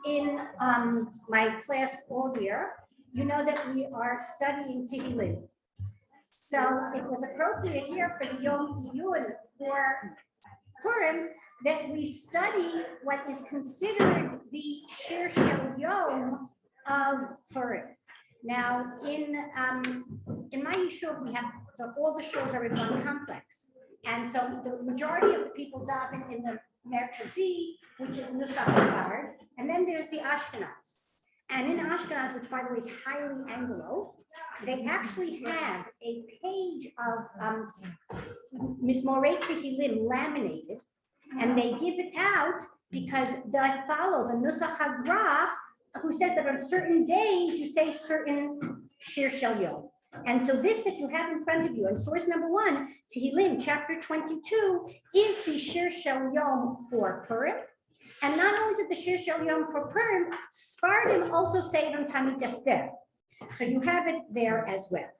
in my class all year, you know that we are studying Tehillim. So it was appropriate here for the Yom Iyun for Purim that we study what is considered the Shir Shel Yom of Purim. Now, in my yeshuv, we have all the shurs are in one complex, and so the majority of the people daven in the Merkazi, which is Nusach, and then there's the Ashkenaz. And in Ashkenaz, which by the way is highly Anglo, they actually have a page of Mizmorei Tehillim laminated, and they give it out because they follow the Nusach HaGra, who says that on certain days you say certain Shir Shel Yom. And so this that you have in front of you, and source number 1, Tehillim, chapter 22, is the Shir Shel Yom for Purim. And not only is it the Shir Shel Yom for Purim, Sfardim also say it on Tamid Esther. So you have it there as well.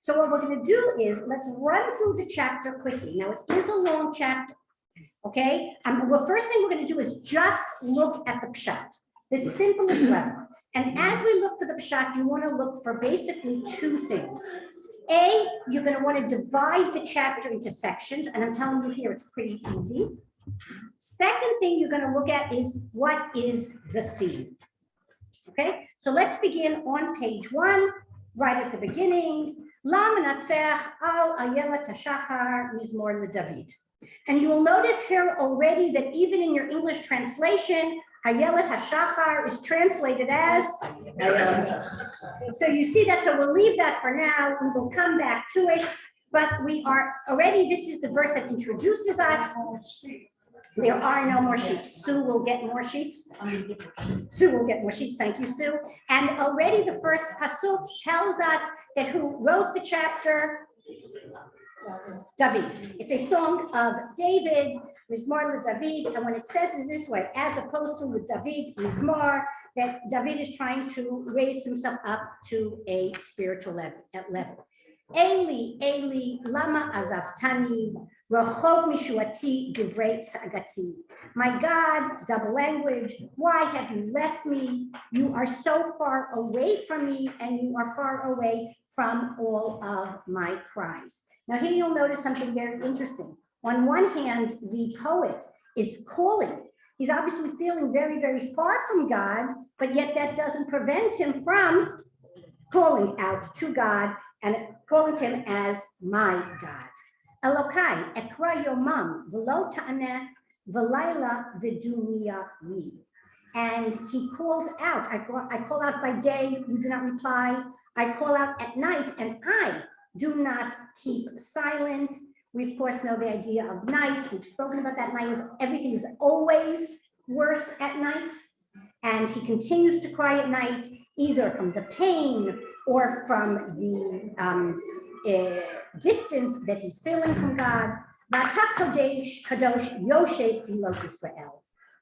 So what we're going to do is, let's run through the chapter quickly. Now, it is a long chapter, okay? The first thing we're going to do is just look at the Pshat, the simplest level. And as we look for the Pshat, you want to look for basically 2 things. A, you're going to want to divide the chapter into sections, and I'm telling you here, it's pretty easy. Second thing you're going to look at is what is the theme. Okay, so let's begin on page 1, right at the beginning. La menatzeach al ayelet hashachar mizmor leDavid. And you will notice here already that even in your English translation, ayelet hashachar is translated as. So you see that, so we'll leave that for now. We will come back to it, but we are already, this is the verse that introduces us. There are no more sheets. Sue will get more sheets. Sue will get more sheets. Thank you, Sue. And already the first pasuk tells us that who wrote the chapter? David. It's a song of David, Mizmor leDavid. And when it says it this way, as opposed to with David, Mizmor, that David is trying to raise himself up to a spiritual level. Eli, Eli, lama azavtani, rachok mishuati divrei sagati. My God, double language, why have you left me? You are so far away from me, and you are far away from all of my cries. Now here you'll notice something very interesting. On one hand, the poet is calling. He's obviously feeling very, very far from God, but yet that doesn't prevent him from calling out to God and calling him as my God. Elokai, ekra yomam, v'lo ta'aneh, v'layla v'dumiya li. And he calls out, I call out by day, you do not reply. I call out at night, and I do not keep silent. We, of course, know the idea of night. We've spoken about that. Night is, everything is always worse at night. And he continues to cry at night, either from the pain or from the distance that he's feeling from God.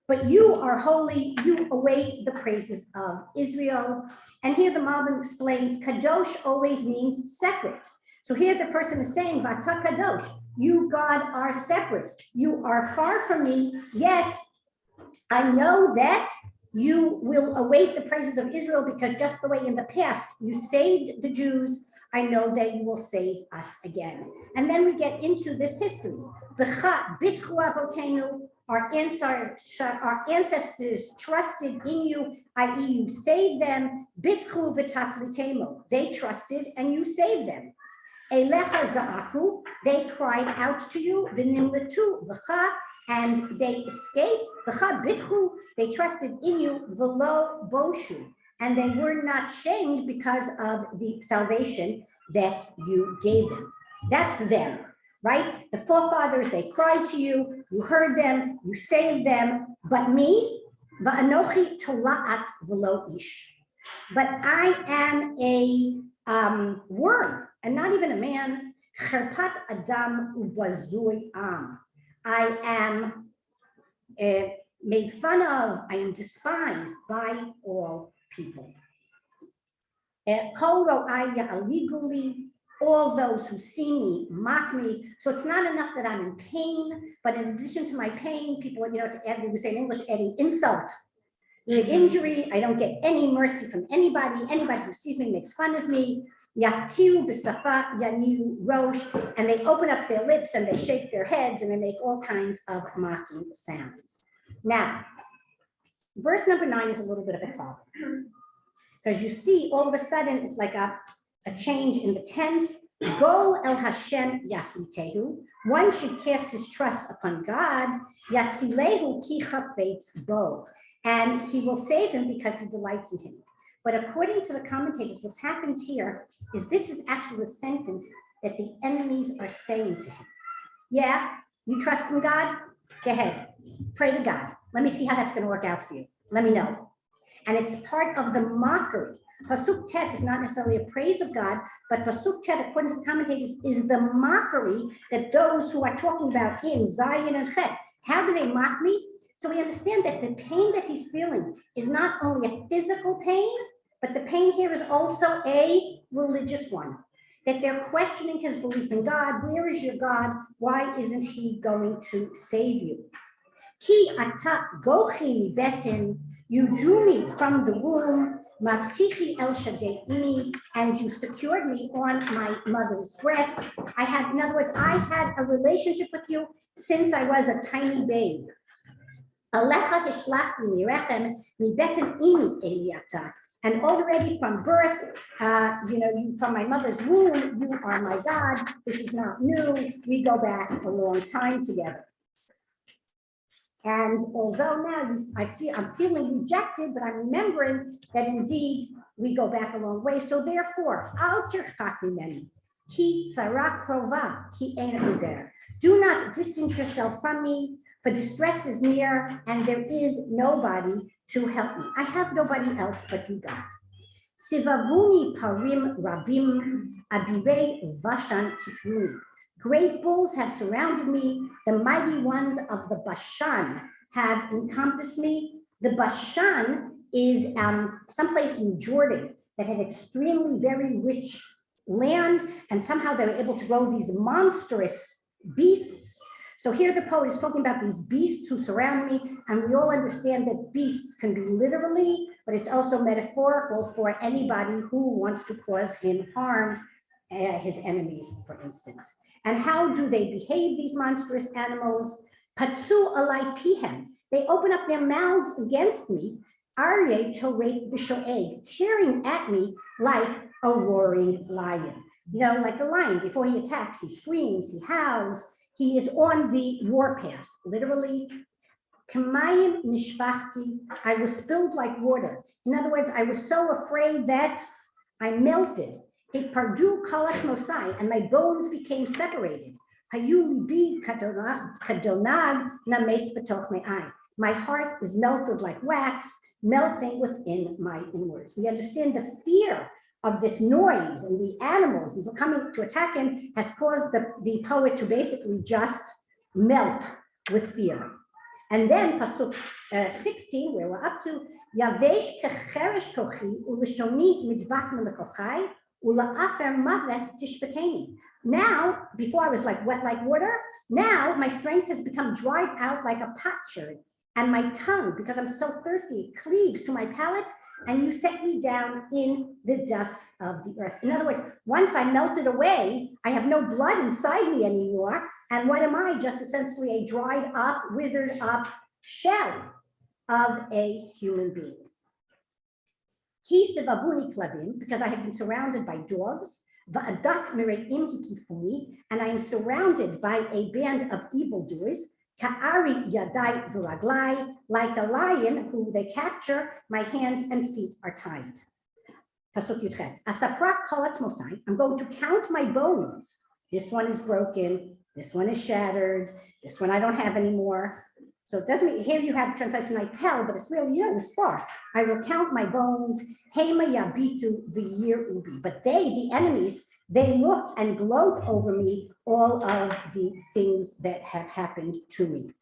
But you are holy, you await the praises of Israel. And here the Malbim explains, Kadosh always means separate. So here the person is saying, Vata Kadosh, you, God, are separate. You are far from me, yet I know that you will await the praises of Israel, because just the way in the past you saved the Jews, I know that you will save us again. And then we get into this history. Our ancestors trusted in you, i.e. you saved them. They trusted and you saved them. They cried out to you, and they escaped. They trusted in you, v'lo boshu, and they were not shamed because of the salvation that you gave them. That's them, right? The forefathers, they cried to you, you heard them, you saved them, but me, va'anochi tola'at v'lo ish. But I am a worm, and not even a man. Cherpat adam ubazui am. I am made fun of, I am despised by all people. All those who see me mock me. So it's not enough that I'm in pain, but in addition to my pain, people, to add, we would say in English, adding insult to injury. I don't get any mercy from anybody. Anybody who sees me makes fun of me. Yaftiu b'safa yaniu rosh, and they open up their lips and they shake their heads and they make all kinds of mocking sounds. Now, verse number 9 is a little bit of a problem, because you see all of a sudden it's like a change in the tense. Gol el Hashem yafitehu. One should cast his trust upon God. Yatzilehu ki chafetz bo, and he will save him because he delights in him. But according to the commentators, what's happened here is this is actually a sentence that the enemies are saying to him. Yeah, you trust in God? Go ahead, pray to God. Let me see how that's going to work out for you. Let me know. And it's part of the mockery. Pasuk Tet is not necessarily a praise of God, but Pasuk Tet, according to the commentators, is the mockery that those who are talking about him, Zion and Chet, how do they mock me? So we understand that the pain that he's feeling is not only a physical pain, but the pain here is also a religious one. That they're questioning his belief in God. Where is your God? Why isn't he going to save you? Ki ata gochi betin, you drew me from the womb, maftichi el shadei imi, and you secured me on my mother's breast. In other words, I had a relationship with you since I was a tiny babe. Alecha hishlachni mirechem mi betin imi eliata. And already from birth, from my mother's womb, you are my God. This is not new. We go back a long time together. And although now I'm feeling rejected, but I'm remembering that indeed we go back a long way. So therefore, al tirchak mimeni, ki tzara krova, ki ein uzer. Do not distance yourself from me, for distress is near, and there is nobody to help me. I have nobody else but you, God. Sivavuni parim rabim abirei vashan kitruni. Great bulls have surrounded me. The mighty ones of the Bashan have encompassed me. The Bashan is someplace in Jordan that had extremely very rich land, and somehow they were able to grow these monstrous beasts. So here the poet is talking about these beasts who surround me, and we all understand that beasts can be literally, but it's also metaphorical for anybody who wants to cause him harm, his enemies, for instance. And how do they behave, these monstrous animals? Patsu alai pihem. They open up their mouths against me, aryeh toreit v'shoeg, tearing at me like a roaring lion. Like the lion, before he attacks, he screams, he howls. He is on the warpath, literally. Kamayim nishpachti, I was spilled like water. In other words, I was so afraid that I melted. Pardu kalas mosai, and my bones became separated. Hayu libi kadonag names betoch me'ai. My heart is melted like wax, melting within my inwards. We understand the fear of this noise and the animals these are coming to attack him has caused the poet to basically just melt with fear. And then pasuk 16, where we're up to, Yavesh kecheresh kochi ulishoni midbak melekochai ula'afer maves tishpateni. Now, before I was like wet like water, now my strength has become dried out like a potsherd, and my tongue, because I'm so thirsty, cleaves to my palate, and you set me down in the dust of the earth. In other words, once I melted away, I have no blood inside me anymore. And what am I? Just essentially a dried up, withered up shell of a human being. Because I have been surrounded by dogs, and I am surrounded by a band of evildoers. Ka'ari yadai v'raglai, like a lion who they capture, my hands and feet are tied. Pasuk Yudchet. Asaprak kolat mosai. I'm going to count my bones. This one is broken. This one is shattered. This one I don't have anymore. So it doesn't mean, here you have the translation I tell, but it's really, the spar. I will count my bones. Hema yabitu v'yir ubi. But they, the enemies, they look and gloat over me all of the things that have happened to me.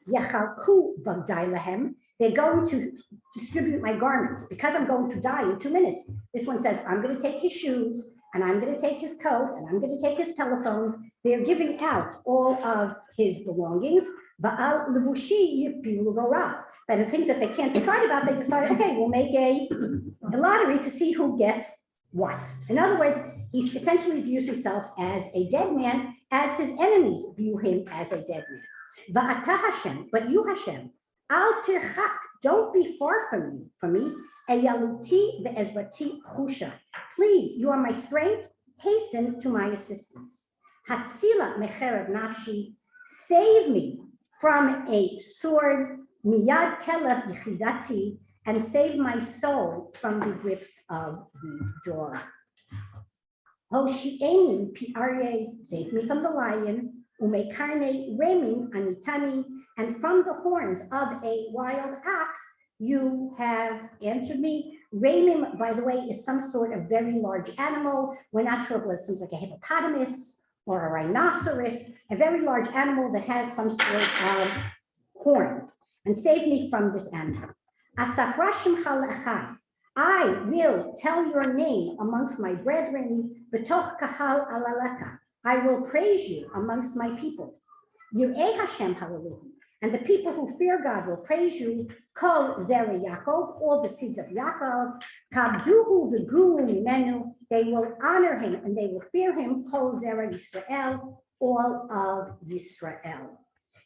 Yachalku bagdai lahem. They're going to distribute my garments because I'm going to die in 2 minutes. This one says, I'm going to take his shoes, and I'm going to take his coat, and I'm going to take his telephone. They're giving out all of his belongings. Va'al levushi yipilu gorah. But the things that they can't decide about, they decide, okay, we'll make a lottery to see who gets what. In other words, he essentially views himself as a dead man, as his enemies view him as a dead man. Va'ata Hashem, but you Hashem, al tirchak, don't be far from me. Eyaluti ve'ezrati chusha. Please, you are my strength, hasten to my assistance. Hatzila mecherev nafshi, save me from a sword, miyad kelev yichidati, and save my soul from the grips of the door. Hoshi'eni pi aryeh, save me from the lion, umekarne remin anitani, and from the horns of a wild ox you have answered me. Ramim, by the way, is some sort of very large animal. We're not sure whether it's something like a hippopotamus or a rhinoceros, a very large animal that has some sort of horn. And save me from this animal. Asaprashim chalachai, I will tell your name amongst my brethren. B'toch kahal alaleka, I will praise you amongst my people. Yir'eh Hashem hallelujah. And the people who fear God will praise you. Kol zera Yaakov, all the seeds of Yaakov. Kabduhu v'guru mimenu, they will honor him and they will fear him. Kol zera Yisrael, all of Yisrael.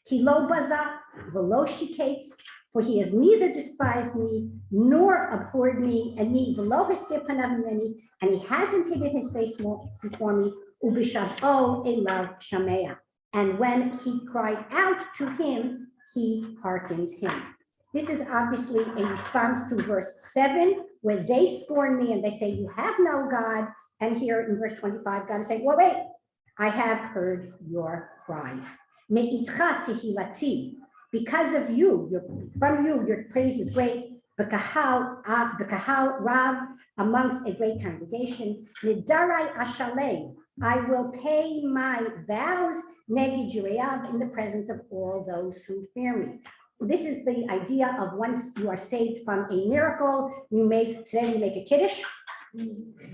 Ki lo baza v'lo shikates, for he has neither despised me nor abhorred me, and me v'lo hestir panav mimeni, and he hasn't hidden his face before me. Ubishav'o elav shamea. And when he cried out to him, he hearkened him. This is obviously a response to verse 7, where they scorn me and they say, you have no God. And here in verse 25, God is saying, well, wait, I have heard your cries. Me'itcha tehilati, because of you, from you, your praise is great. B'kahal rav, amongst a great congregation. Nidarai ashalem, I will pay my vows neged Yirav, in the presence of all those who fear me. This is the idea of once you are saved from a miracle, today we make a kiddush.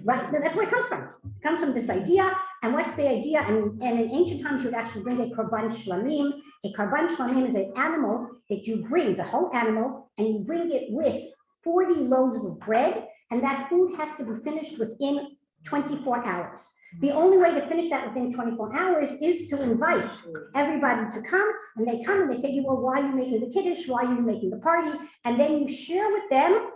Right, that's where it comes from. It comes from this idea. And what's the idea? And in ancient times, you would actually bring a korban shlamim. A korban shlamim is an animal that you bring, the whole animal, and you bring it with 40 loaves of bread, and that food has to be finished within 24 hours. The only way to finish that within 24 hours is to invite everybody to come, and they come and they say to you, well, why are you making the kiddush? Why are you making the party? And then you share with them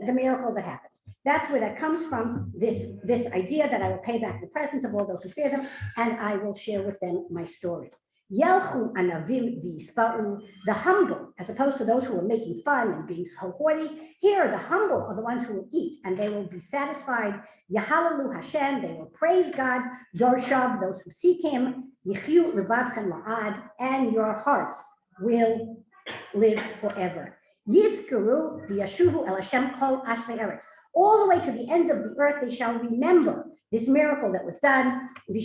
the miracle that happened. That's where that comes from, this idea that I will pay back the presence of all those who fear them, and I will share with them my story. Yelchu anavim v'yispa'u, the humble, as opposed to those who are making fun and being so haughty. Here, the humble are the ones who will eat, and they will be satisfied. Yahalalu Hashem, they will praise God. Dorshav, those who seek Him. Yichyu levavchem la'ad, and your hearts will live forever. Yizkuru v'yashuvu el Hashem kol ashrei eretz. All the way to the ends of the earth, they shall remember this miracle that was done. And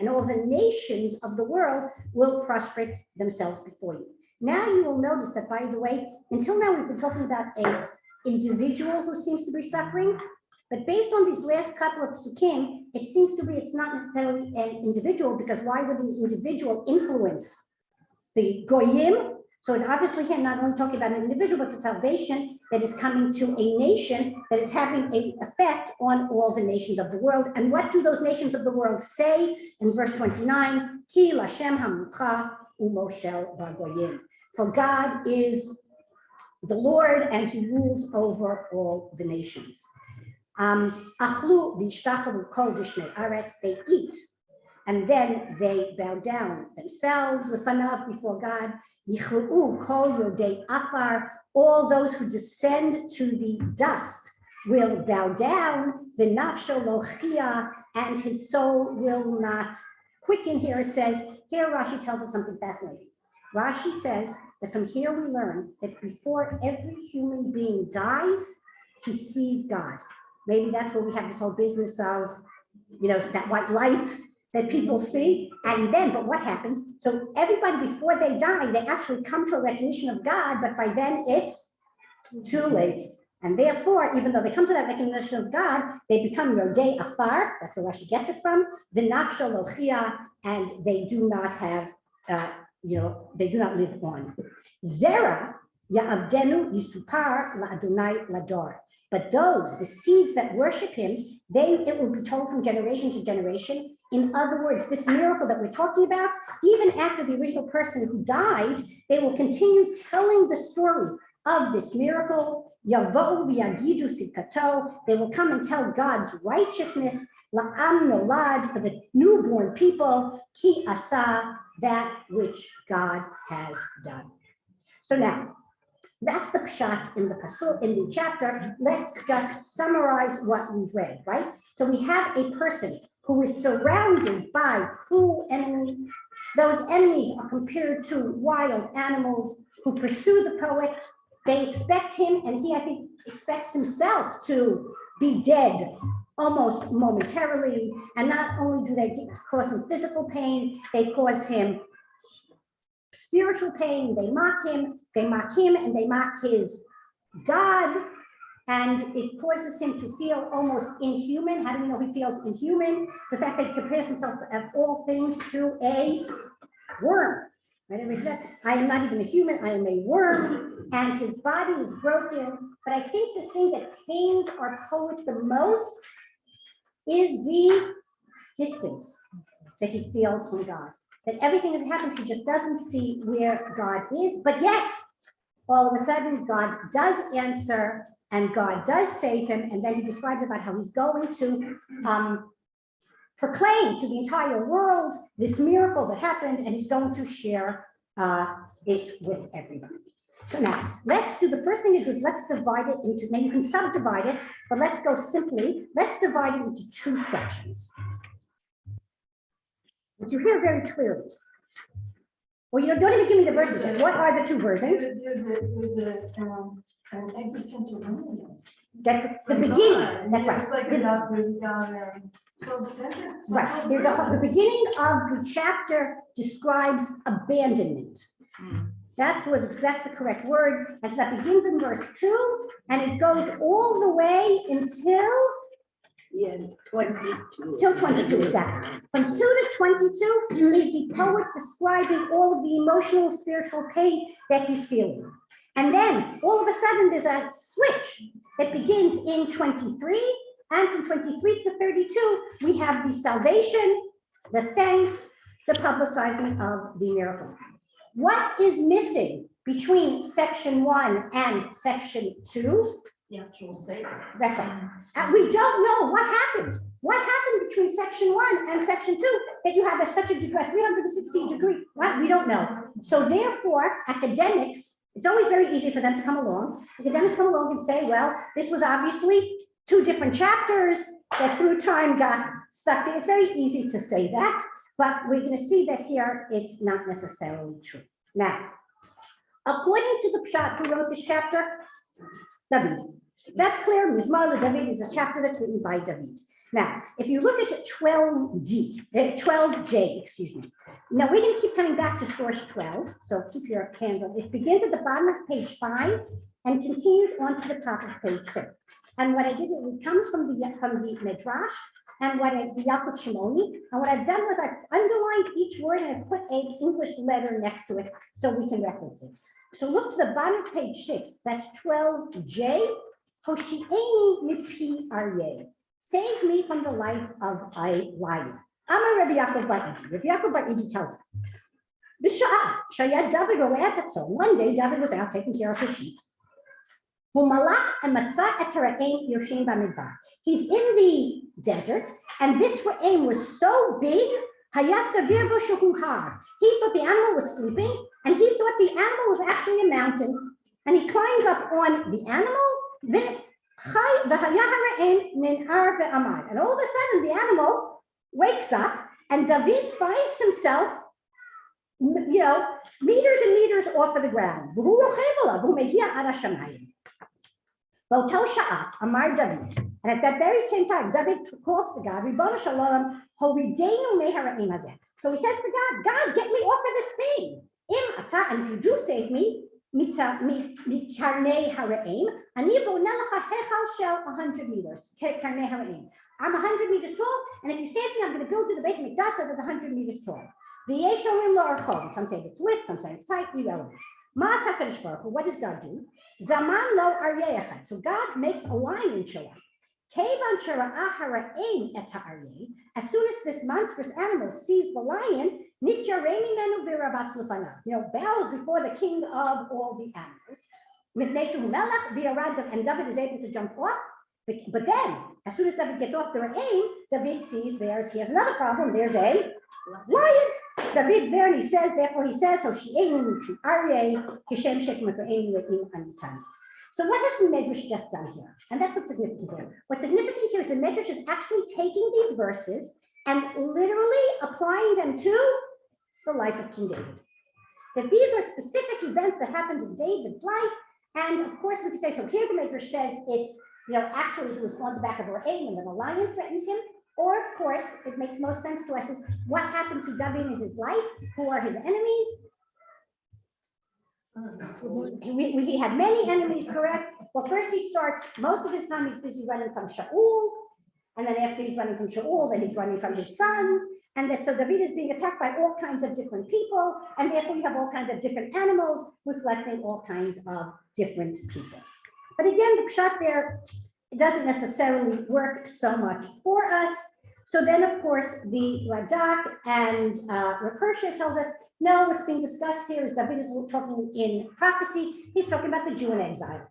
all the nations of the world will prostrate themselves before you. Now you will notice that, by the way, until now we've been talking about an individual who seems to be suffering, but based on these last couple of psukim, it seems to be it's not necessarily an individual, because why would an individual influence the goyim? So it's obviously here not only talking about an individual, but the salvation that is coming to a nation that is having an effect on all the nations of the world. And what do those nations of the world say in verse 29? Ki Lashem hamucha umoshel bagoyim. For God is the Lord and He rules over all the nations. Achlu v'ishtachavu kol dishnei aretz, they eat and then they bow down themselves before God. Yichru'u kol yodei afar, all those who descend to the dust will bow down. V'nafsho lo chia, and his soul will not quicken. Here it says, here Rashi tells us something fascinating. Rashi says that from here we learn that before every human being dies, he sees God. Maybe that's where we have this whole business of, that white light that people see, and then, but what happens? So everybody before they die, they actually come to a recognition of God, but by then it's too late. And therefore, even though they come to that recognition of God, they become Yodei Afar, that's where Rashi gets it from, V'nafsho lo chia, and they do not have they do not live on. Zera ya'avdenu yisupar la'adonai lador. But those, the seeds that worship him, it will be told from generation to generation. In other words, this miracle that we're talking about, even after the original person who died, they will continue telling the story of this miracle. Yavo'u v'yagidu sikato. They will come and tell God's righteousness. La'am nolad, for the newborn people. Ki asa, that which God has done. So now, that's the pshat in the pasuk, in the chapter. Let's just summarize what we've read, right? So we have a person who is surrounded by cruel enemies. Those enemies are compared to wild animals who pursue the poet. They expect him, and he, I think, expects himself to be dead almost momentarily. And not only do they cause him physical pain, they cause him spiritual pain. They mock him, and they mock his God, and it causes him to feel almost inhuman. How do we know he feels inhuman? The fact that he compares himself of all things to a worm. Right? I am not even a human, I am a worm, and his body is broken. But I think the thing that pains our poet the most is the distance that he feels from God. That everything that happens, he just doesn't see where God is, but yet, all of a sudden, God does answer, and God does save him, and then he describes about how he's going to proclaim to the entire world this miracle that happened, and he's going to share it with everybody. So now, let's do, the first thing is let's divide it into, maybe you can subdivide it, but let's go simply, let's divide it into two sections. But you hear very clearly. Well, don't even give me the verses yet. What are the two versions? There's an existential loneliness. That's the beginning. That's right. It's like there's about 12 sentences. Right. There's the beginning of the chapter describes abandonment. That's the correct word. And that begins in verse 2, and it goes all the way until 22. Till 22, exactly. From 2 to 22 is the poet describing all of the emotional, spiritual pain that he's feeling. And then all of a sudden there's a switch that begins in 23, and from 23 to 32, we have the salvation, the thanks, the publicizing of the miracle. What is missing between section 1 and section 2? The actual Savior. That's right. We don't know what happened. What happened between section 1 and section 2 that you have such a 360 degree? What? We don't know. So therefore, academics, it's always very easy for them to come along. Academics come along and say, well, this was obviously 2 different chapters that through time got stuck to. It's very easy to say that, but we're going to see that here it's not necessarily true. Now, according to the Pshat who wrote this chapter, David. That's clear. Mizmar David is a chapter that's written by David. Now, if you look at 12J, excuse me. Now we're going to keep coming back to source 12. So keep your hand on. It begins at the bottom of page 5 and continues on to the top of page 6. And what I did, it comes from the Midrash and the Yalkut Shimoni. And what I've done was I underlined each word and I put an English letter next to it so we can reference it. So look to the bottom of page 6. That's 12J. Hoshi'eni mipi aryeh. Save me from the life of a lion. Amar Rabbi Yaakov bar Idi. Rabbi Yaakov bar Idi tells us. B'sha'ah shayad David ro'eh hatzon. One day David was out taking care of his sheep. Humalach and matzah et hara'im yoshim b'midbar. He's in the desert, and this ra'im was so big. Hayah savir bo shehu har. He thought the animal was sleeping, and he thought the animal was actually a mountain. And he climbs up on the animal. And all of a sudden the animal wakes up and David finds himself, meters and meters off of the ground. And at that very same time, David calls to God, so he says to God, God, get me off of this thing. And if you do save me, Karnei Haraim, Ani Bonelacha Hechal Shel 100 meters. Karnei Haraim. I'm 100 meters tall, and if you save me, I'm going to build you the Beit Mikdash that is 100 meters tall. Some say it's with, some say it's tight, irrelevant. What does God do? Zaman lo aryeh echad. So God makes a lion show up. As soon as this monstrous animal sees the lion, bows before the king of all the animals. And David is able to jump off. But then, as soon as David gets off the aim, David sees he has another problem. There's a lion. David's there and he says, so so what has the Medrash just done here? And that's what's significant here. What's significant here is the Medrash is actually taking these verses and literally applying them to the life of King David. That these are specific events that happened in David's life. And of course we could say, so here the Medrash says it's, actually he was on the back of her aim and then a lion threatened him. Or of course, it makes most sense to us is what happened to David in his life, who are his enemies. He had many enemies, correct? Well, first he starts, most of his time he's busy running from Shaul. And then after he's running from Shaul, then he's running from his sons. And that so David is being attacked by all kinds of different people. And therefore we have all kinds of different animals reflecting all kinds of different people. But again, the pshat there, it doesn't necessarily work so much for us. So then, of course, the Radak and Repershia tells us, no, what's being discussed here is David is talking in prophecy. He's talking about the Jew in exile,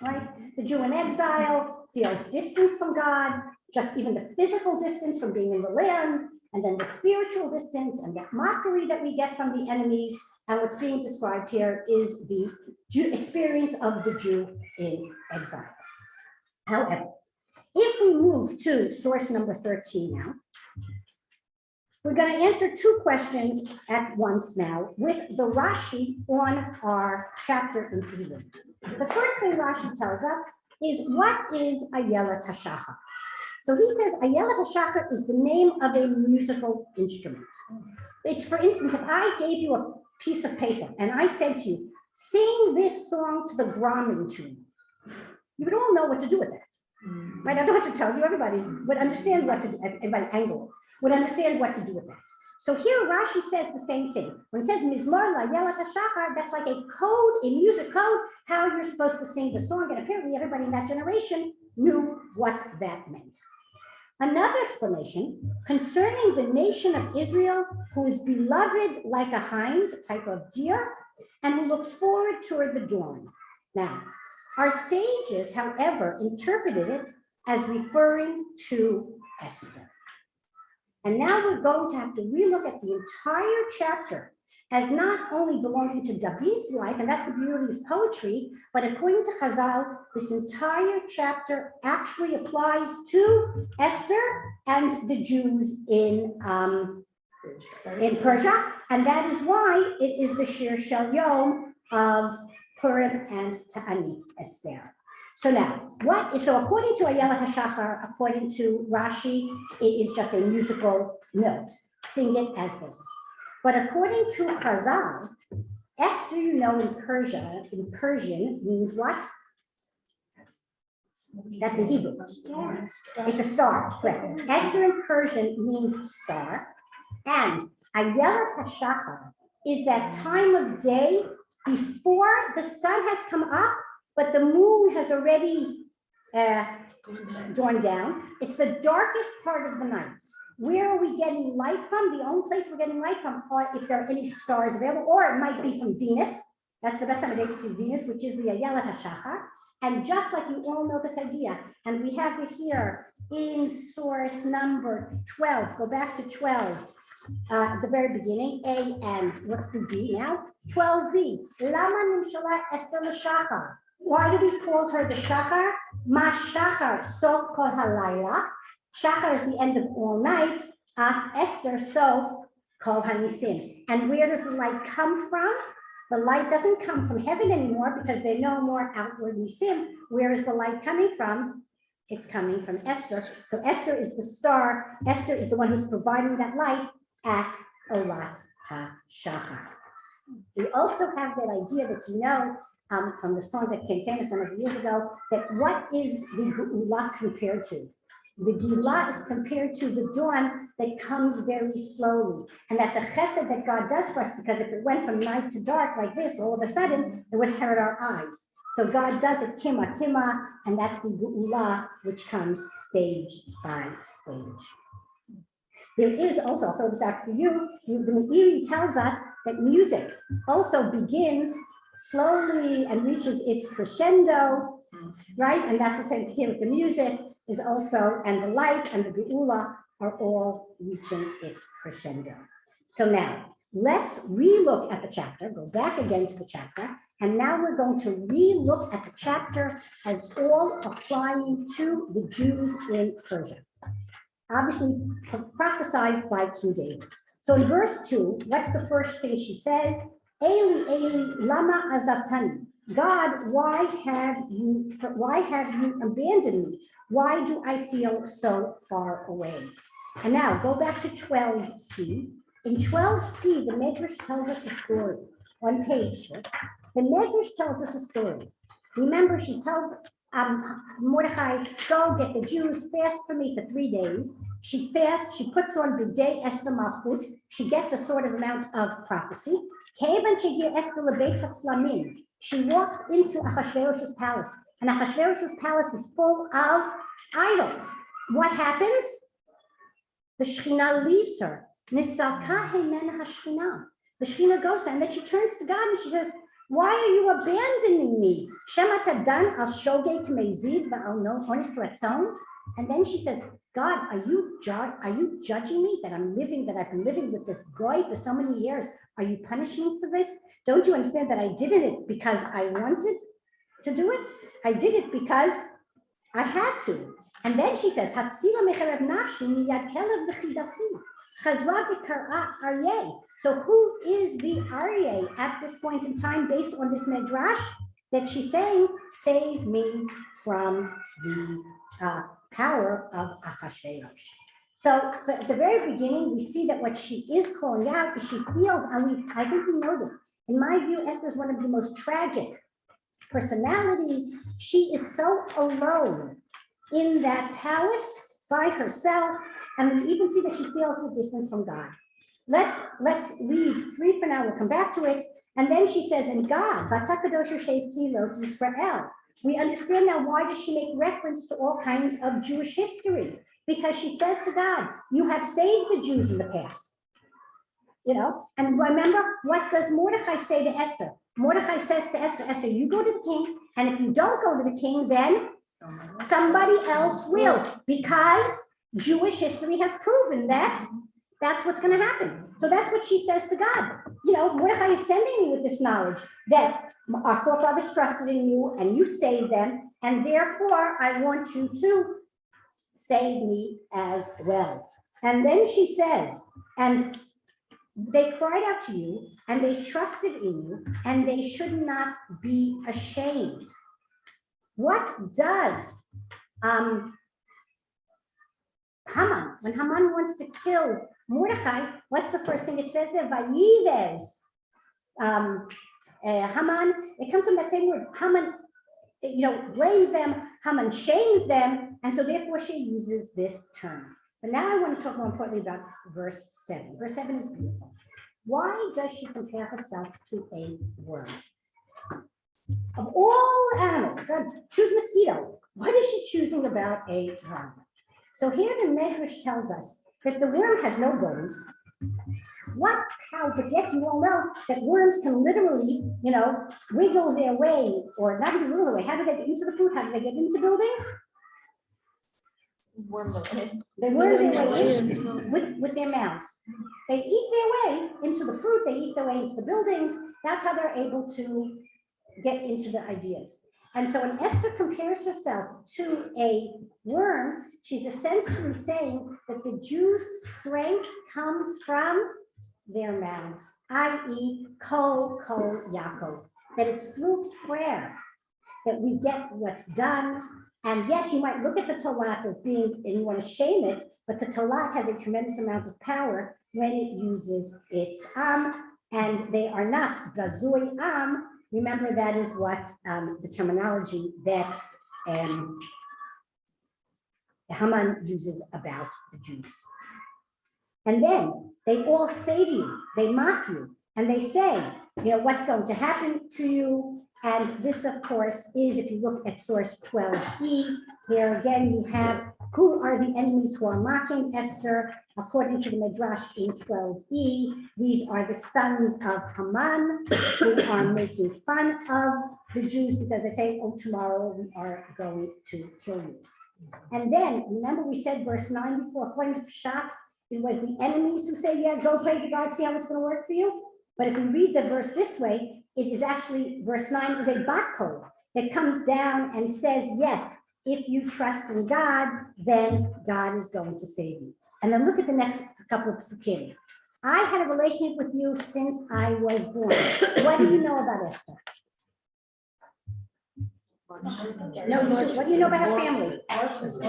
right? The Jew in exile feels distance from God, just even the physical distance from being in the land, and then the spiritual distance and the mockery that we get from the enemies. And what's being described here is the experience of the Jew in exile. However, if we move to source number 13 now, we're going to answer two questions at once now with the Rashi on our chapter in Iyun. The first thing Rashi tells us is what is Ayelet HaShachar? So he says Ayelet HaShachar is the name of a musical instrument. It's, for instance, if I gave you a piece of paper and I said to you, sing this song to the Grommen tune, you would all know what to do with that. Right? I don't have to tell you, everybody would understand what to do, everybody angle would understand what to do with that. So here Rashi says the same thing. When it says Mizmor La'Ayelet HaShachar, that's like a code, a music code, how you're supposed to sing the song. And apparently everybody in that generation knew what that meant. Another explanation concerning the nation of Israel, who is beloved like a hind, a type of deer, and who looks forward toward the dawn. Now, our sages, however, interpreted it as referring to Esther. And now we're going to have to relook at the entire chapter as not only belonging to David's life, and that's the beauty of poetry, but according to Chazal, this entire chapter actually applies to Esther and the Jews in Persia, and that is why it is the Shir Shel Yom of Purim and Ta'anit Esther. So now, so according to Ayelet HaShachar, according to Rashi, it is just a musical note. Sing it as this. But according to Chazal, Esther, in Persian means what? That's in Hebrew. It's a star, correct. Esther in Persian means star. And Ayelet HaShachar is that time of day before the sun has come up, but the moon has already gone down. It's the darkest part of the night. Where are we getting light from? The only place we're getting light from are if there are any stars available, or it might be from Venus. That's the best time of day to see Venus, which is the Ayelet HaShachar. And just like you all know this idea, and we have it here in source number 12. Go back to 12. At the very beginning, A and what's the B now? 12b. Lama nimshala Esther l'shachar. Why do we call her the shachar? Ma shachar sof kol halayla. Shachar is the end of all night. Af Esther sof kol hanisim. And where does the light come from? The light doesn't come from heaven anymore because there are no more outward nisim. Where is the light coming from? It's coming from Esther. So Esther is the star. Esther is the one who's providing that light at Olat HaShachar. We also have that idea that from the song that became famous a number of years ago, that what is the Geulah compared to? The Gila is compared to the dawn that comes very slowly. And that's a chesed that God does for us, because if it went from night to dark like this, all of a sudden, it would hurt our eyes. So God does it tima tima, and that's the Geula, which comes stage by stage. There is also, so this out for you, the Meiri tells us that music also begins slowly and reaches its crescendo, right? And that's the same here with the music is also, and the light and the Geula are all reaching its crescendo. So now, let's re-look at the chapter, go back again to the chapter, and now we're going to re-look at the chapter as all applying to the Jews in Persia. Obviously prophesied by King David. So in verse 2, what's the first thing she says? Eli, Eli, lama azabtani. God, why have you abandoned me? Why do I feel so far away? And now go back to 12c. In 12c, the Medrash tells us a story on page 6. The Medrash tells us a story. Remember, she tells Mordechai, go get the Jews, fast for me for 3 days. She fasts, she puts on B'dei Esther Malchut, she gets a sort of amount of prophecy. She walks into Achashverosh's palace, and Achashverosh's palace is full of idols. What happens? The Shekhinah leaves her. The Shekhinah goes there, and then she turns to God and she says, why are you abandoning me? And then she says, God, are you judging me that I've been living with this guy for so many years? Are you punishing me for this? Don't you understand that I did it because I wanted to do it? I did it because I had to. And then she says, so who is the Aryeh at this point in time based on this Midrash that she's saying, save me from the power of Achashverosh. So at the very beginning, we see that what she is calling out is she feels, and I think we know this, in my view, Esther is one of the most tragic personalities. She is so alone in that palace by herself, and we even see that she feels the distance from God. Let's leave 3 for now, we'll come back to it. And then she says, and God, Israel. We understand now why does she make reference to all kinds of Jewish history? Because she says to God, you have saved the Jews in the past. You know, and remember, what does Mordechai say to Esther? Mordechai says to Esther, Esther, you go to the king, and if you don't go to the king, then somebody else will, because Jewish history has proven that that's what's going to happen. So that's what she says to God. You know, Mordechai is sending me with this knowledge that our forefathers trusted in you and you saved them, and therefore I want you to save me as well. And then she says, and they cried out to you and they trusted in you and they should not be ashamed. What does Haman, when Haman wants to kill Mordechai, what's the first thing it says there? Vayives. Haman, it comes from that same word. Haman, blames them. Haman shames them. And so therefore she uses this term. But now I want to talk more importantly about verse 7. Verse 7 is beautiful. Why does she compare herself to a worm? Of all animals, choose mosquito. What is she choosing about a worm? So here the Medrash tells us that the worm has no bones. But yet you all know that worms can literally, wiggle their way, or not even wiggle their way. How do they get into the food? How do they get into buildings? They worm their way in with their mouths. They eat their way into the fruit. They eat their way into the buildings. That's how they're able to get into the ideas. And so when Esther compares herself to a worm, she's essentially saying that the Jews' strength comes from their mouths, i.e. Kol Yaakov, that it's through prayer that we get what's done. And yes, you might look at the Talat as being, and you want to shame it, but the Talat has a tremendous amount of power when it uses its and they are not Gazui Remember, that is what the terminology that Haman uses about the Jews. And then they all say to you, they mock you, and they say, what's going to happen to you? And this, of course, is, if you look at source 12e, here again, you have who are the enemies who are mocking Esther. According to the Midrash in 12e, these are the sons of Haman who are making fun of the Jews because they say, oh, tomorrow we are going to kill you. And then, remember we said verse 9 before, according to Pshat, it was the enemies who say, yeah, go pray to God, see how it's going to work for you. But if we read the verse this way, it is actually, verse 9 is a bat code that comes down and says, yes, if you trust in God, then God is going to save you. And then look at the next couple of psukim. I had a relationship with you since I was born. What do you know about Esther? No, what do you know about her family?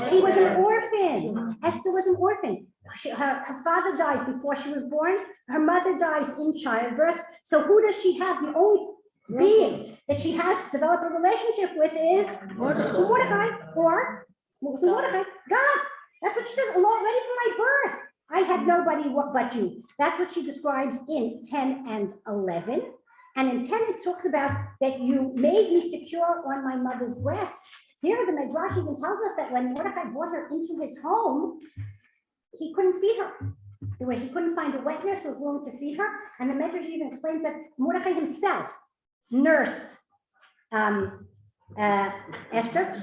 She was an orphan. Esther was an orphan. Her father dies before she was born. Her mother dies in childbirth. So who does she have? The only being that she has developed a relationship with is Mordecai, or Mordecai, God. That's what she says, already from my birth. I had nobody but you. That's what she describes in 10 and 11. And in 10, it talks about that you made me secure on my mother's breast. Here, the Midrash even tells us that when Mordecai brought her into his home, he couldn't feed her. He couldn't find a wet nurse who was willing to feed her. And the Midrash even explains that Mordecai himself nursed Esther,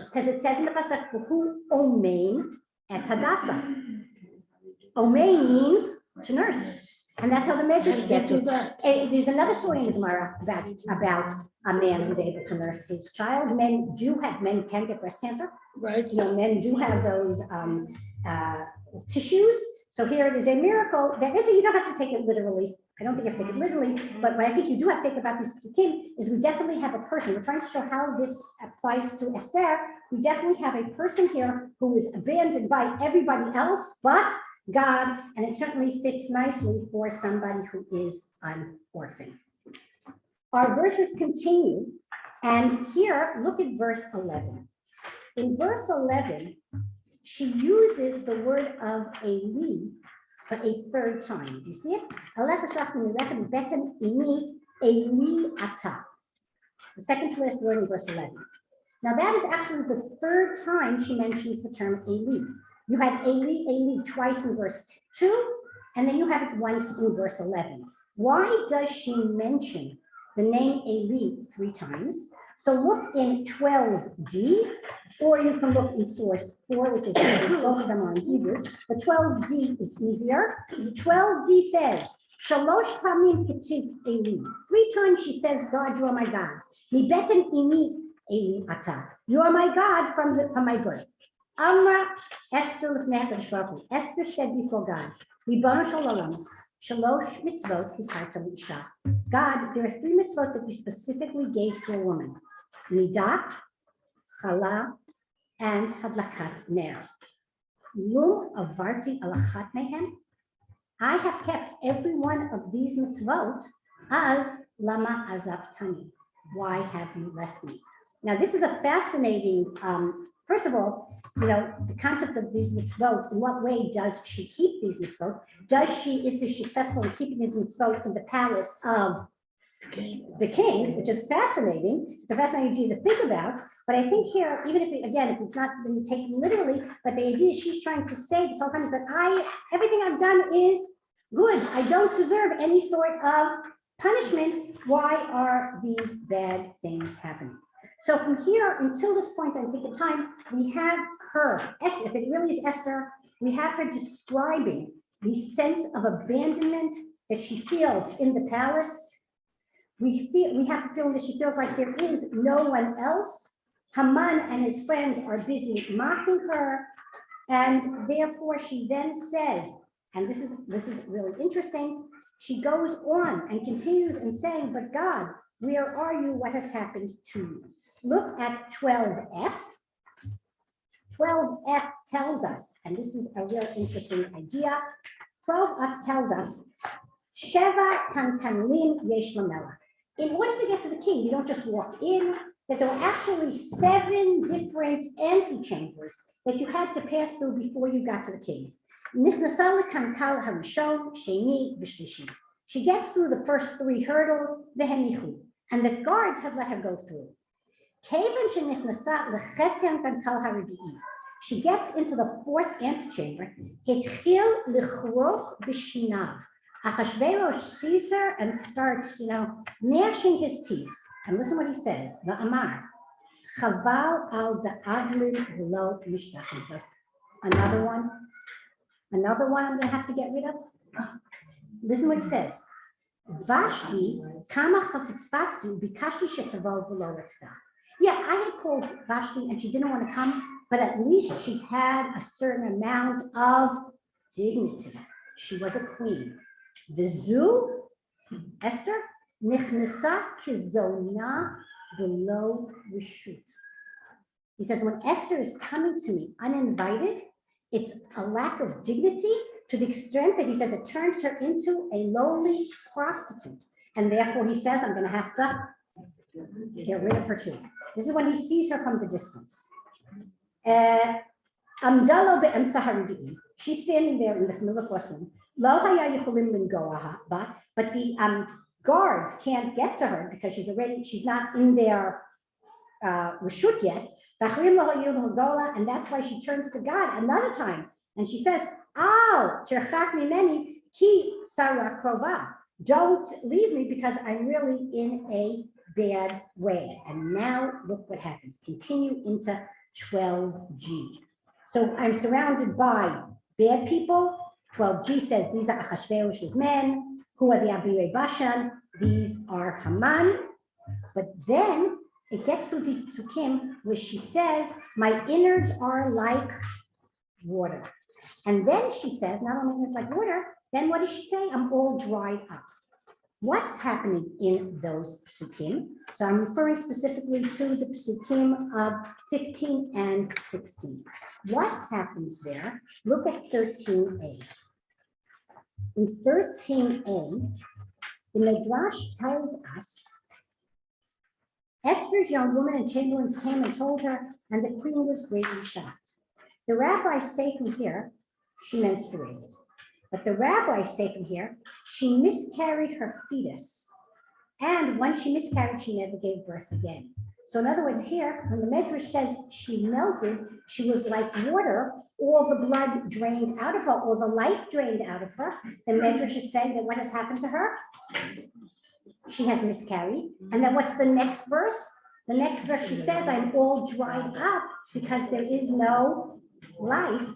because it says in the pasuk, "Who omein et Hadassah." Omein means to nurse. And that's how the Midrash gets it. There's another story in the Gemara about a man who's able to nurse his child. Men can get breast cancer. Right. Men do have those tissues. So here it is a miracle. You don't have to take it literally. I don't think you have to take it literally, but what I think you do have to take about this king is we definitely have a person. We're trying to show how this applies to Esther. We definitely have a person here who is abandoned by everybody else but God, and it certainly fits nicely for somebody who is an orphan. Our verses continue, and here, look at verse 11. In verse 11, she uses the word of Eli for a third time. Do you see it? Eli ata. The second to last word in verse 11. Now that is actually the third time she mentions the term Eli. You had Eli twice in verse 2, and then you have it once in verse 11. Why does she mention the name Eli 3 times? So look in 12d, or you can look in source 4, which is both of them are in Hebrew. The 12d is easier. 12d says, Shalosh pamim ketziv Eli. 3 times she says, God, you are my God. Mi beten imi Eli ata. You are my God from my birth. Amra Esther Esther said before God, Ribono shel olam, shalosh mitzvot hisarta l'isha. God, there are 3 mitzvot that you specifically gave to a woman: nidah, chala, and hadlakat ner. Kulum avarti alachat mehem. I have kept every one of these mitzvot as lama azaftani. Why have you left me? Now, this is a fascinating. First of all, the concept of these mitzvot, in what way does she keep these mitzvot? Is she successful in keeping these mitzvot in the palace of the king, which is fascinating. It's a fascinating idea to think about. But I think here, even if it's not been taken literally, but the idea she's trying to say this whole time is that everything I've done is good. I don't deserve any sort of punishment. Why are these bad things happening? So from here until this point, I think in time, we have her, if it really is Esther, we have her describing the sense of abandonment that she feels in the palace. We have the feeling that she feels like there is no one else. Haman and his friends are busy mocking her, and therefore she then says, and this is really interesting, she goes on and continues in saying, but God, where are you? What has happened to you? Look at 12f. 12f tells us, and this is a real interesting idea. 12f tells us, Sheva kankanim yesh lamelech. In order to get to the king, you don't just walk in. that there were actually 7 different antechambers that you had to pass through before you got to the king. She gets through the first 3 hurdles, and the guards have let her go through. She gets into the 4th antechamber. Achashverosh sees her and starts, gnashing his teeth. And listen what he says, the Amar. Chaval al da'adlin lo mishtachim. Another one I'm gonna have to get rid of. Listen what he says. Vashti kama chafitzfasti bikashti shetavol v'lo etzda. Yeah, I had called Vashti and she didn't want to come, but at least she had a certain amount of dignity. She was a queen. The zoo, Esther, nichnesa kizona below reshut. He says, when Esther is coming to me uninvited, it's a lack of dignity to the extent that he says it turns her into a lowly prostitute. And therefore he says, I'm going to have to get rid of her too. This is when he sees her from the distance. She's standing there in the middle of the classroom. But the guards can't get to her because she's not in their reshut yet. And that's why she turns to God another time. And she says, don't leave me because I'm really in a bad way. And now look what happens. Continue into 12G. So I'm surrounded by bad people. 12G says these are Achashverosh's men. Who are the Abirei Bashan? These are Haman. But then it gets to these psukim where she says, my innards are like water. And then she says, not only innards like water, then what does she say? I'm all dried up. What's happening in those psukim? So I'm referring specifically to the psukim of 15 and 16. What happens there? Look at 13a. In 13a, the Midrash tells us Esther's young woman and chamberlains came and told her, and the queen was greatly shocked. The rabbis say from here, she menstruated. But the rabbis say from here, she miscarried her fetus. And when she miscarried, she never gave birth again. So in other words, here, when the Midrash says she melted, she was like water, all the blood drained out of her, all the life drained out of her. The Midrash is saying that what has happened to her? She has miscarried. And then what's the next verse? The next verse, she says, I'm all dried up because there is no life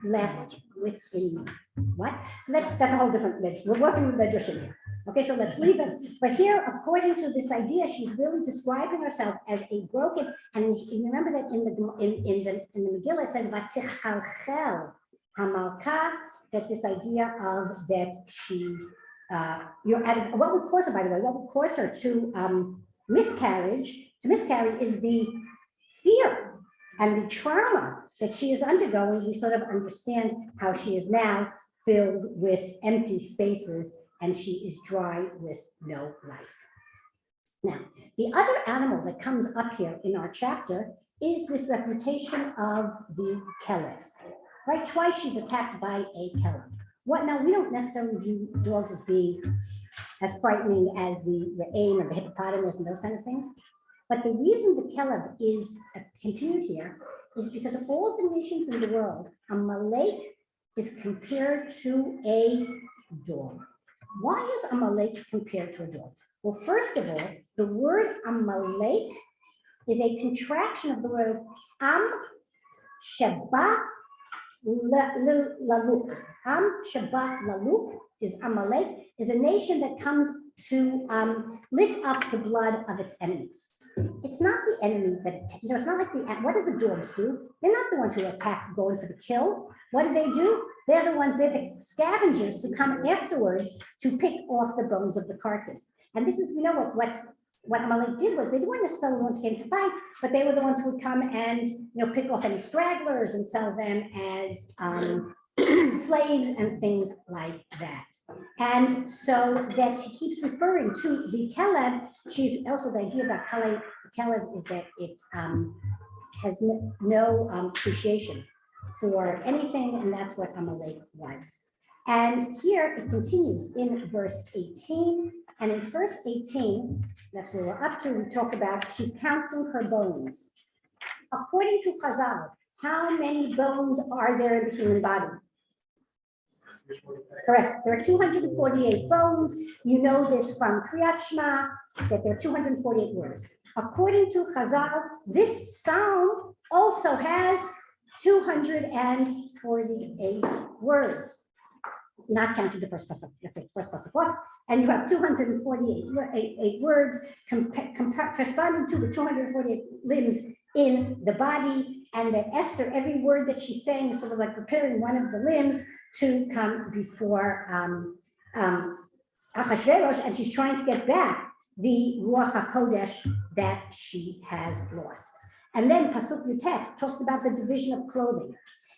left within me. What? So that's a whole different Midrash. We're working with Midrash here. Okay, so let's leave it. But here, according to this idea, she's really describing herself as a broken. And you remember that in the Megillah it says "Vatichalchel Hamalka," that this idea of that she you're at what would cause her, by the way, what would cause her to miscarriage? To miscarry is the fear and the trauma that she is undergoing. We sort of understand how she is now filled with empty spaces and she is dry with no life. Now, the other animal that comes up here in our chapter is this reputation of the Kelev. Right, twice she's attacked by a Kelev. What now? We don't necessarily view dogs as being as frightening as the Re'aim or the hippopotamus and those kind of things. But the reason the Kelev is continued here is because of all the nations in the world, Amalek is compared to a dog. Why is Amalek compared to a dog? Well, first of all, the word Amalek is a contraction of the word Am Sheba Laluk. Am Sheba Laluk is Amalek, is a nation that comes to lick up the blood of its enemies. It's not the enemy that it's not like what do the dogs do? They're not the ones who attack going for the kill. What do? They're the scavengers who come afterwards to pick off the bones of the carcass. And this is, what Amalek did was they weren't necessarily the ones who came to fight, but they were the ones who would come and pick off any stragglers and sell them as slaves and things like that. And so that she keeps referring to the Kelev. She's also the idea about Kalev Kelev is that it has no appreciation for anything, and that's what Amalek was. And here it continues in verse 18. And in verse 18, that's where we're up to, we talk about she's counting her bones. According to Chazal, how many bones are there in the human body? Correct. There are 248 bones. You know this from Kriyat Shema, that there are 248 words. According to Chazal, this psalm also has 248 words, not counting the first pasuk, and you have 248 words corresponding to the 248 limbs in the body, and that Esther, every word that she's saying is sort of like preparing one of the limbs to come before Achashverosh, and she's trying to get back the Ruach HaKodesh that she has lost. And then Pasuk Yutet talks about the division of clothing.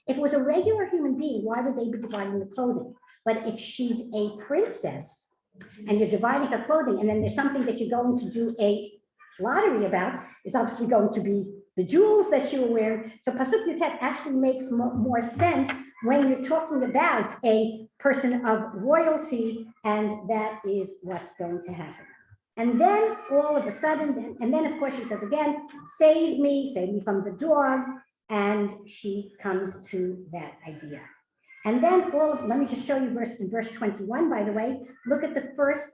If it was a regular human being, why would they be dividing the clothing? But if she's a princess and you're dividing her clothing, and then there's something that you're going to do a lottery about, is obviously going to be the jewels that you were wearing. So Pasuk Yutet actually makes more sense when you're talking about a person of royalty, and that is what's going to happen. And then all of a sudden, and then of course she says again, save me from the dog, and she comes to that idea. And then let me just show you in verse 21, by the way, look at the first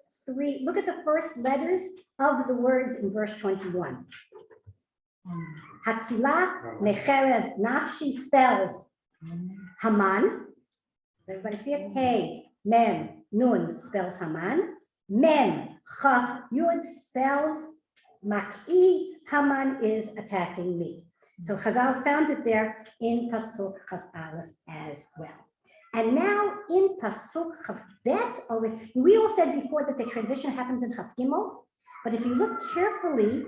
letters of the words in verse 21. Hatzila mecherev nafshi spells Haman. Everybody see it? Hey, mem, nun spells Haman. Mem, chaf, yud spells Mak'i. Haman is attacking me. So Chazal found it there in Pasuk Chav Aleph as well. And now in Pasuk Chav Bet, we all said before that the transition happens in Chav Gimel, but if you look carefully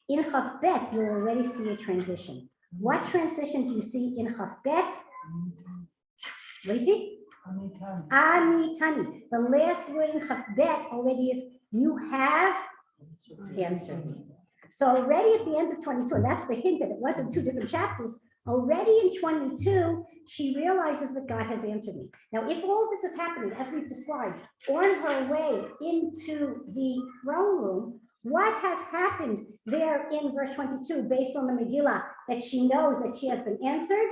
in Chav Bet, you'll already see a transition. What transition do you see in Chav Bet? What do you see? Ani Tani. The last word in Chav Bet already is you have answered me. So already at the end of 22, and that's the hint that it wasn't two different chapters, already in 22, she realizes that God has answered me. Now, if all this is happening, as we've described, on her way into the throne room, what has happened there in verse 22, based on the Megillah, that she knows that she has been answered?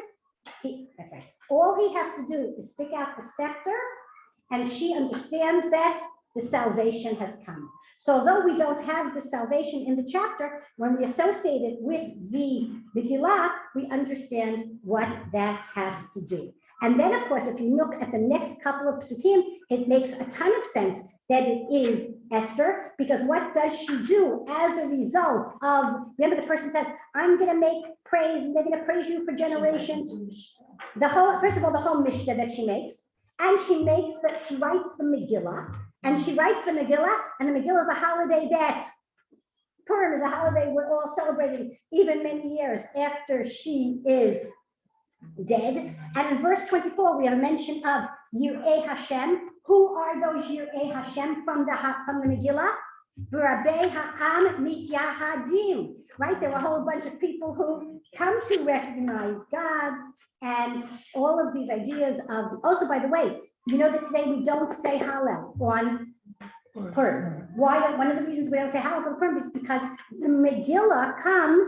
That's right. All he has to do is stick out the scepter, and she understands that the salvation has come. So although we don't have the salvation in the chapter, when we associate it with the Megillah, we understand what that has to do. And then, of course, if you look at the next couple of psukim, it makes a ton of sense that it is Esther, because what does she do as a result of, remember the person says, I'm going to make praise, and they're going to praise you for generations. First of all, the whole Mishnah that she makes, and she writes the Megillah, and the Megillah is a holiday that Purim is a holiday we're all celebrating even many years after she is dead. And in verse 24, we have a mention of Yir'ei Hashem. Who are those Yir'ei Hashem from the Megillah? V'rabei ha'am mityahadim. Right? There were a whole bunch of people who come to recognize God, and all of these ideas of, also, by the way, you know that today we don't say Hallel on Purim. Why? One of the reasons we don't say Hallel on Purim is because the Megillah comes,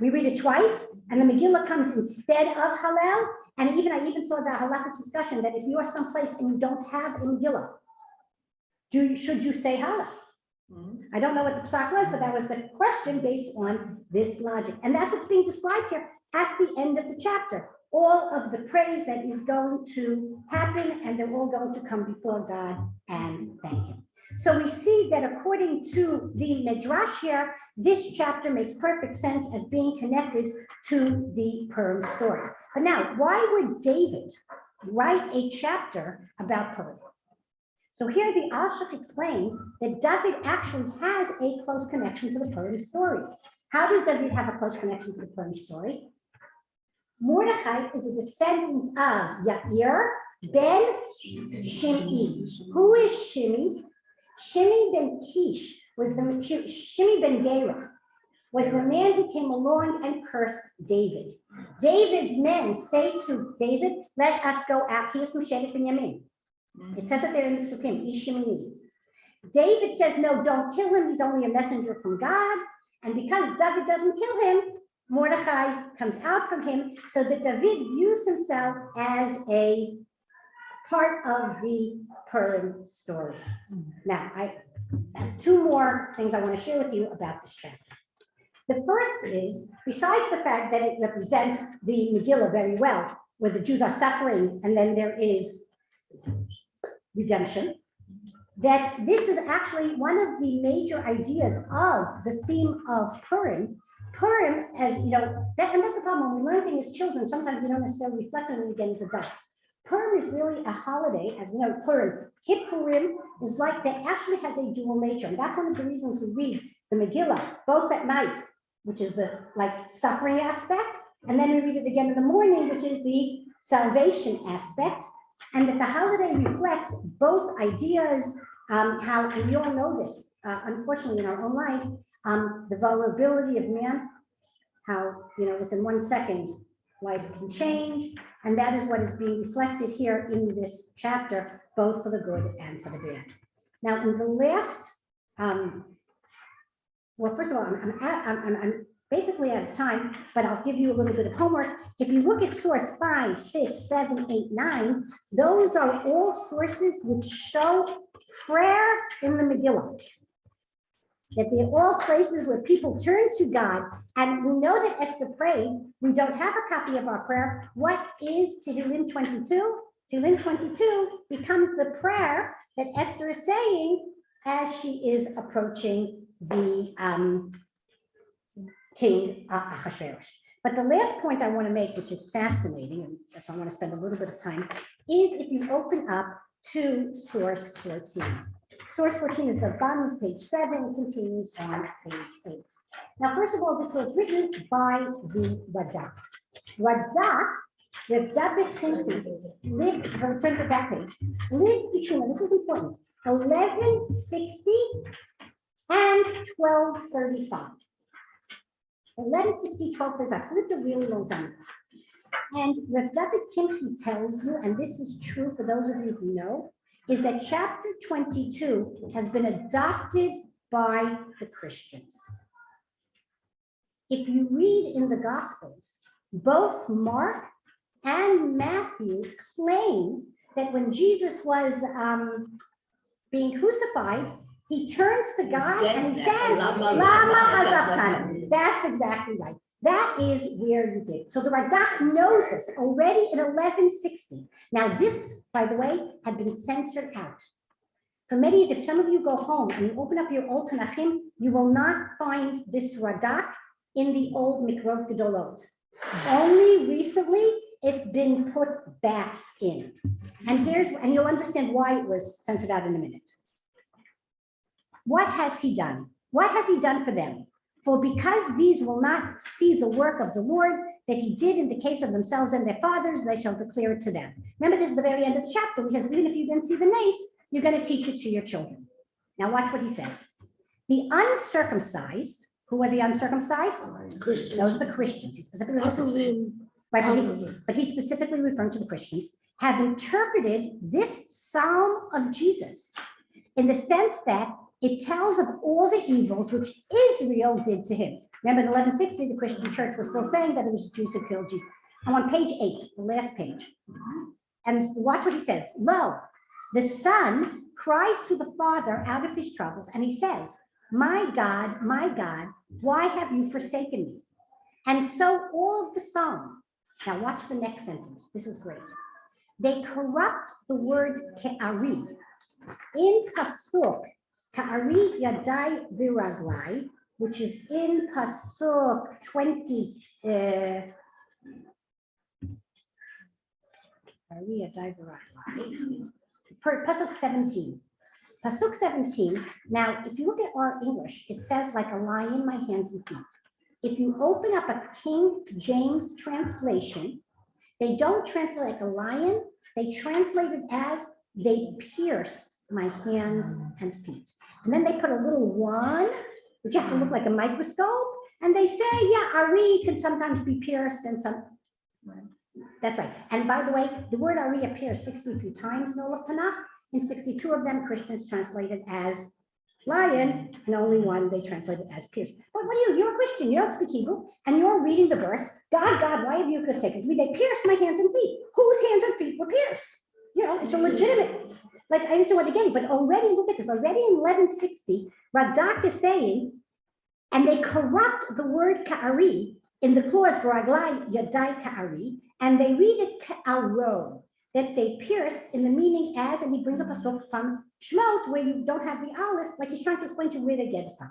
we read it twice, and the Megillah comes instead of Hallel. And I even saw the halachic discussion that if you are someplace and you don't have a Megillah, should you say Hallel? I don't know what the psak was, but that was the question based on this logic. And that's what's being described here at the end of the chapter. All of the praise that is going to happen, and they're all going to come before God and thank Him. So we see that according to the Midrash here, this chapter makes perfect sense as being connected to the Purim story. But now, why would David write a chapter about Purim? So here the Ashok explains that David actually has a close connection to the Purim story. How does David have a close connection to the Purim story? Mordechai is a descendant of Yair ben Shimei. Who is Shimei? Shimei ben Kish was Shimei ben Gera was the man who came along and cursed David. David's men say to David, let us go out. He is from Shevet Binyamin. It says it there in the Psukim, Ishimini. David says, no, don't kill him. He's only a messenger from God. And because David doesn't kill him, Mordechai comes out from him so that David views himself as a part of the Purim story. Now, I have two more things I want to share with you about this chapter. The first is, besides the fact that it represents the Megillah very well, where the Jews are suffering and then there is redemption, that this is actually one of the major ideas of the theme of Purim. Purim, as you know, and that's the problem. When we learn things as children, sometimes we don't necessarily reflect on it again as adults. Purim is really a holiday, as we know, Purim. Purim is like, that actually has a dual nature. And that's one of the reasons we read the Megillah, both at night, which is the suffering aspect, and then we read it again in the morning, which is the salvation aspect. And that the holiday reflects both ideas, how, and you all know this, unfortunately in our own lives, the vulnerability of man, how, within 1 second, life can change. And that is what is being reflected here in this chapter, both for the good and for the bad. Now, in the last, well, first of all, I'm basically out of time, but I'll give you a little bit of homework. If you look at source 5, 6, 7, 8, 9, those are all sources which show prayer in the Megillah. That they're all places where people turn to God. And we know that Esther prayed. We don't have a copy of our prayer. What is Tehillim 22? Tehillim 22 becomes the prayer that Esther is saying as she is approaching the King Ahasuerus. But the last point I want to make, which is fascinating, and that's why I want to spend a little bit of time, is if you open up to source 14. Source 14 is the bottom of page 7, continues on page 8. Now, first of all, this was written by the Radak. Radak, the David lived, her print of that page, lived between, this is important, 1160 and 1235. 1160, 1235, lived a really long time. And Rav David Kimchi tells you, and this is true for those of you who know, is that chapter 22 has been adopted by the Christians. If you read in the Gospels, both Mark and Matthew claim that when Jesus was being crucified, he turns to God and he says, Lama azabtani. That's exactly right. That is where you did. So the Radak knows this already in 1160. Now this, by the way, had been censored out. For many years, if some of you go home and you open up your old Tanachim, you will not find this Radak in the old Mikrot Gedolot. Only recently, it's been put back in. And you'll understand why it was censored out in a minute. What has he done? What has he done for them? For because these will not see the work of the Lord that he did in the case of themselves and their fathers, they shall declare it to them. Remember, this is the very end of the chapter. He says, even if you didn't see the nace, you're going to teach it to your children. Now watch what he says. The uncircumcised, who are the uncircumcised? Those are the Christians. He's specifically but he's specifically referring to the Christians, have interpreted this Psalm of Jesus in the sense that it tells of all the evils which Israel did to him. Remember, in 1160, the Christian church was still saying that it was the Jews who killed Jesus. I'm on page 8, the last page. And watch what he says. Lo, the Son cries to the Father out of his troubles, and he says, my God, why have you forsaken me? And so all of the Psalm. Now watch the next sentence. This is great. They corrupt the word ke'ari. In Pasuk, Ka'ari Yadai Viraglai, which is in Pasuk 20, Pasuk 17. Pasuk 17, now if you look at our English, it says like a lion, my hands and feet. If you open up a King James translation, they don't translate like a lion, they translate it as they pierced my hands and feet. And then they put a little wand, which you have to look like a microscope, And they say, yeah, Ari can sometimes be pierced and some. That's right. And by the way, the word Ari appears 63 times in all of Tanakh. In 62 of them, Christians translated as lion, and only one they translated as pierced. But what are you? You're a Christian. You don't speak Hebrew, and you're reading the verse. God, why have you forsaken me? They pierced my hands and feet. Whose hands and feet were pierced? You know, it's a legitimate. Like I understand what again, but already look at this. Already in 1160, Radak is saying, and they corrupt the word ka'ari in the clause for aglai yadai ka'ari, and they read it ka'aro, that they pierced in the meaning as, and he brings up a source from Shemot where you don't have the aleph, like he's trying to explain to you where they get it from.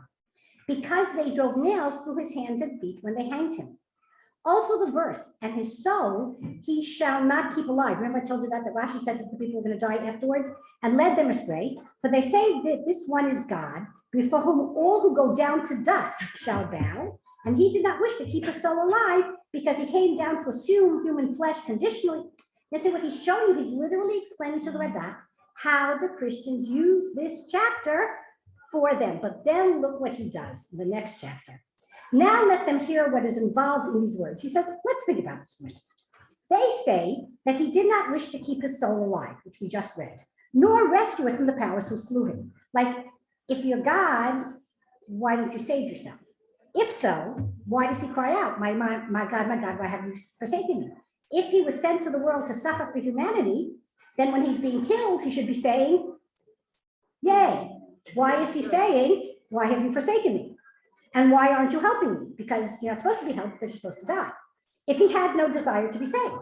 Because they drove nails through his hands and feet when they hanged him. Also the verse, and his soul he shall not keep alive. Remember I told you that Rashi said that the people were going to die afterwards and led them astray. For they say that this one is God, before whom all who go down to dust shall bow. And he did not wish to keep his soul alive because he came down to assume human flesh conditionally. You see what he's showing you, he's literally explaining to the Radak how the Christians use this chapter for them. But then look what he does in the next chapter. Now let them hear what is involved in these words. He says, let's think about this a minute. They say that he did not wish to keep his soul alive, which we just read, nor rescue it from the powers who slew him. Like, if you're God, why don't you save yourself? If so, why does he cry out, my God, why have you forsaken me? If he was sent to the world to suffer for humanity, then when he's being killed, he should be saying, yay. Why is he saying, why have you forsaken me? And why aren't you helping me? Because you're not supposed to be helped, because you're supposed to die. If he had no desire to be saved,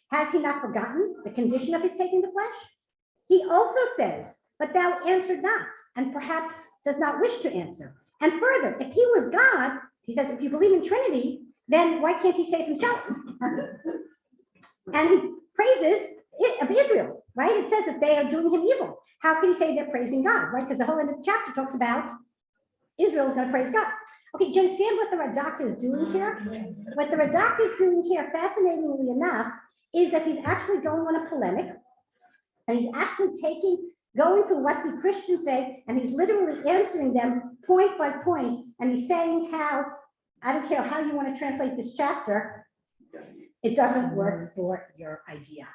has he not forgotten the condition of his taking the flesh? He also says, but thou answered not, and perhaps does not wish to answer. And further, if he was God, he says, if you believe in Trinity, then why can't he save himself? And he praises of Israel, right? It says that they are doing him evil. How can you say they're praising God, right? Because the whole end of the chapter talks about Israel is going to praise God. Okay, do you understand what the Radak is doing here? What the Radak is doing here, fascinatingly enough, is that he's actually going on a polemic, and he's actually going through what the Christians say, and he's literally answering them point by point, and he's saying how, I don't care how you want to translate this chapter, it doesn't work for your idea.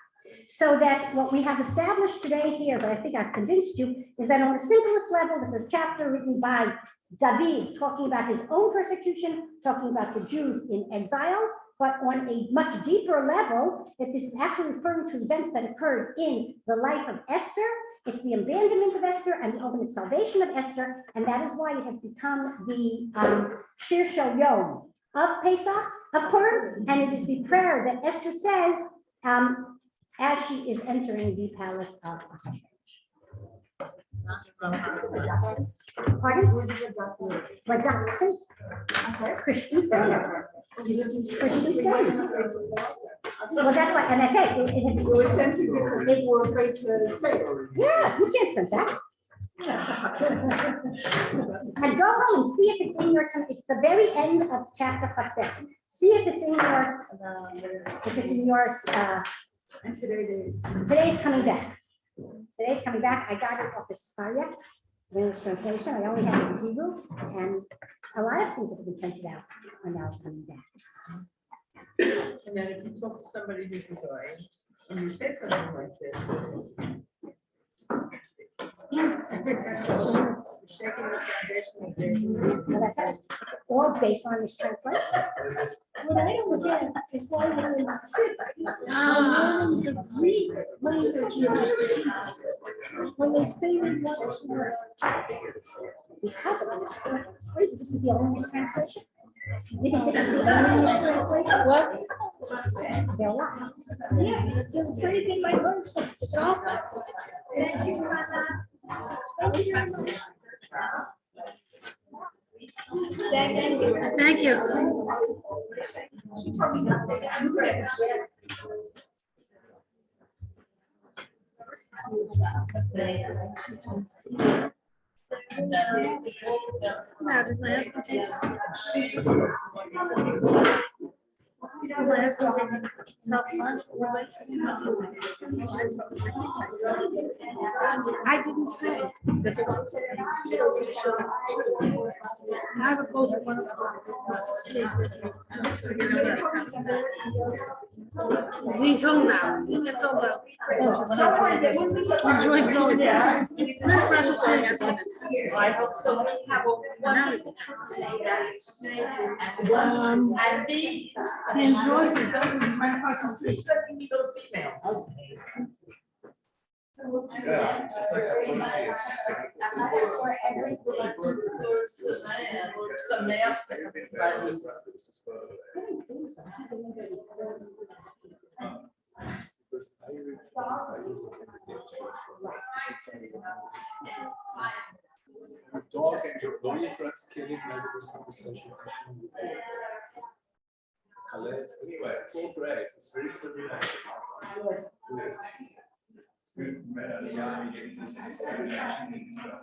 So that what we have established today here, as I think I've convinced you, is that on the simplest level, this is a chapter written by David, talking about his own persecution, talking about the Jews in exile, but on a much deeper level, that this is actually referring to events that occurred in the life of Esther. It's the abandonment of Esther and the ultimate salvation of Esther, and that is why it has become the Shir Shel Yom of Pesach, of Purim, and it is the prayer that Esther says as she is entering the palace of Ahasuerus. Pardon? What doctors? I'm sorry, Christian Standard. Christian Standard. Well, that's why, and I said it was censored because they were afraid to say it. Yeah, you can't print that. And go home and see if it's in your. It's the very end of chapter 5. See if it's in your. And today's coming back. Today's coming back. I got it off the Sparia, English translation. I only have it in Hebrew, and a lot of things that have been printed out are now coming back. And then if you talk to somebody who's a guy, and you say something like this. Shaking the foundation of this. Well, that's it. All based on this translation. what I don't get is why they insist on the Greek language used when they say they want to. Because of this translation. This is the only translation. You think this is the only translation? What? There are lots. Yeah, this is pretty good. My voice. It's awful. Thank you. Thank you. She told me not Now, did my husband take self-lunch? I didn't say. I have a post at 1 o'clock. He's home now. He gets home now. Enjoys going there. Then Russell's saying I hope so. Have a wonderful he enjoys it. He's right across the street. Sending me those emails. Yeah, just like I told you. Some mask. With dog and your bony friends killing like this conversation. Anyway, it's all great. It's very stimulating. Good. It's good. Yeah, you get this reaction in the show.